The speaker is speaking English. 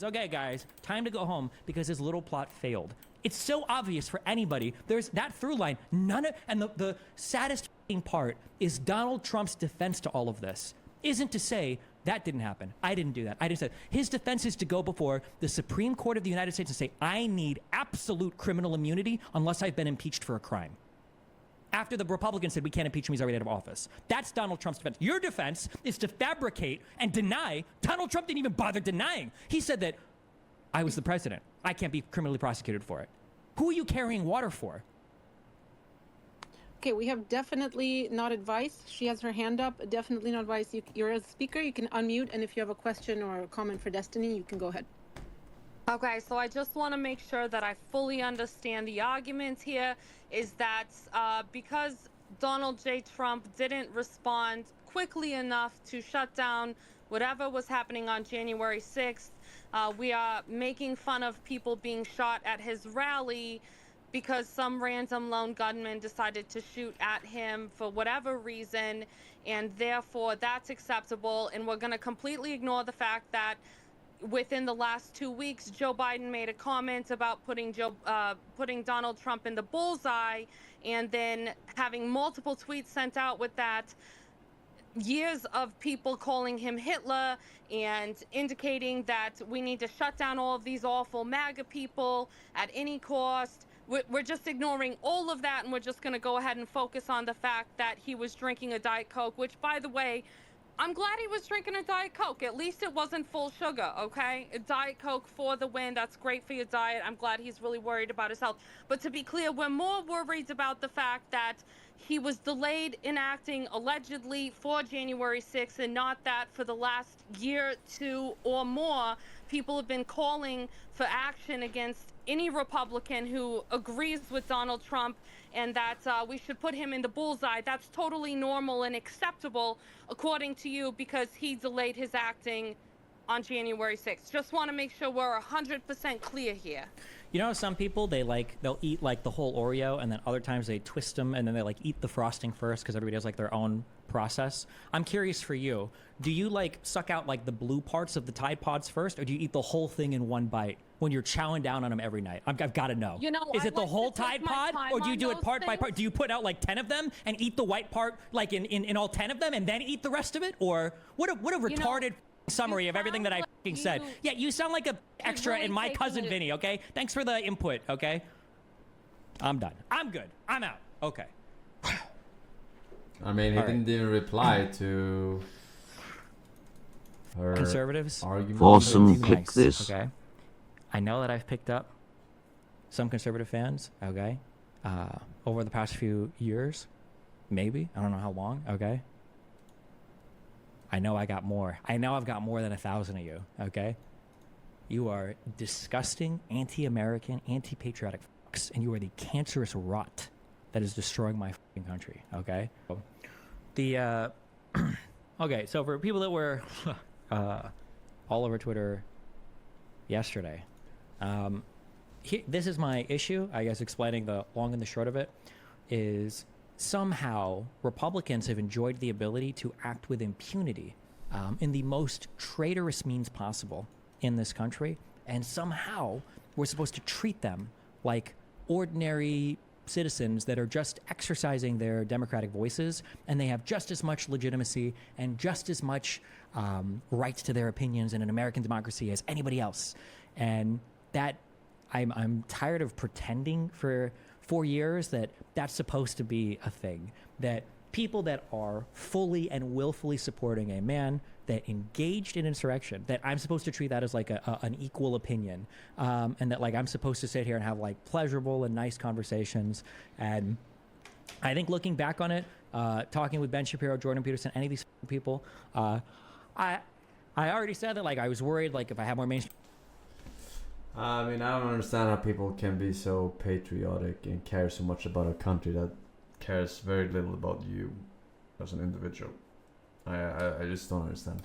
okay, guys, time to go home because his little plot failed. It's so obvious for anybody. There's that through line. And the saddest part is Donald Trump's defense to all of this isn't to say that didn't happen. I didn't do that. I didn't say. His defense is to go before the Supreme Court of the United States and say, I need absolute criminal immunity unless I've been impeached for a crime. After the Republicans said we can't impeach him, he's already out of office. That's Donald Trump's defense. Your defense is to fabricate and deny. Donald Trump didn't even bother denying. He said that I was the president. I can't be criminally prosecuted for it. Who are you carrying water for? Okay, we have definitely not advice. She has her hand up. Definitely not advice. You're a speaker. You can unmute, and if you have a question or a comment for Destiny, you can go ahead. Okay, so I just want to make sure that I fully understand the argument here is that because Donald J. Trump didn't respond quickly enough to shut down whatever was happening on January 6th, we are making fun of people being shot at his rally because some random lone gunman decided to shoot at him for whatever reason, and therefore that's acceptable, and we're going to completely ignore the fact that within the last 2 weeks, Joe Biden made a comment about putting Donald Trump in the bullseye, and then having multiple tweets sent out with that. Years of people calling him Hitler and indicating that we need to shut down all of these awful MAGA people at any cost. We're just ignoring all of that, and we're just going to go ahead and focus on the fact that he was drinking a Diet Coke, which, by the way, I'm glad he was drinking a Diet Coke. At least it wasn't full sugar, okay? A Diet Coke for the win. That's great for your diet. I'm glad he's really worried about his health. But to be clear, we're more worried about the fact that he was delayed in acting allegedly for January 6th, and not that for the last year, 2 or more, people have been calling for action against any Republican who agrees with Donald Trump, and that we should put him in the bullseye. That's totally normal and acceptable, according to you, because he delayed his acting on January 6th. Just want to make sure we're 100% clear here. You know, some people, they'll eat like the whole Oreo, and then other times they twist them, and then they like eat the frosting first because everybody has like their own process. I'm curious for you. Do you like suck out like the blue parts of the Tide Pods first, or do you eat the whole thing in one bite when you're chowing down on them every night? I've got to know. You know, is it the whole Tide Pod, or do you do it part by part? Do you put out like 10 of them and eat the white part like in all 10 of them and then eat the rest of it? Or what a retarded summary of everything that I said. Yeah, you sound like a extra in My Cousin Vinny, okay? Thanks for the input, okay? I'm done. I'm good. I'm out. Okay. I mean, he didn't even reply to her conservatives argument. Forsen, pick this. Okay. I know that I've picked up some conservative fans, okay, over the past few years, maybe. I don't know how long, okay? I know I got more. I know I've got more than 1,000 of you, okay? You are disgusting, anti-American, anti-patriotic fucks, and you are the cancerous rot that is destroying my fucking country, okay? The, okay, so for people that were all over Twitter yesterday, this is my issue, I guess, explaining the long and the short of it, is somehow Republicans have enjoyed the ability to act with impunity in the most traitorous means possible in this country, and somehow we're supposed to treat them like ordinary citizens that are just exercising their democratic voices, and they have just as much legitimacy and just as much rights to their opinions in an American democracy as anybody else. And that I'm tired of pretending for 4 years that that's supposed to be a thing, that people that are fully and willfully supporting a man that engaged in insurrection, that I'm supposed to treat that as like an equal opinion, and that like I'm supposed to sit here and have like pleasurable and nice conversations. And I think looking back on it, talking with Ben Shapiro, Jordan Peterson, any of these people, I already said that like I was worried like if I had more mainstream. I mean, I don't understand how people can be so patriotic and care so much about a country that cares very little about you as an individual. I just don't understand.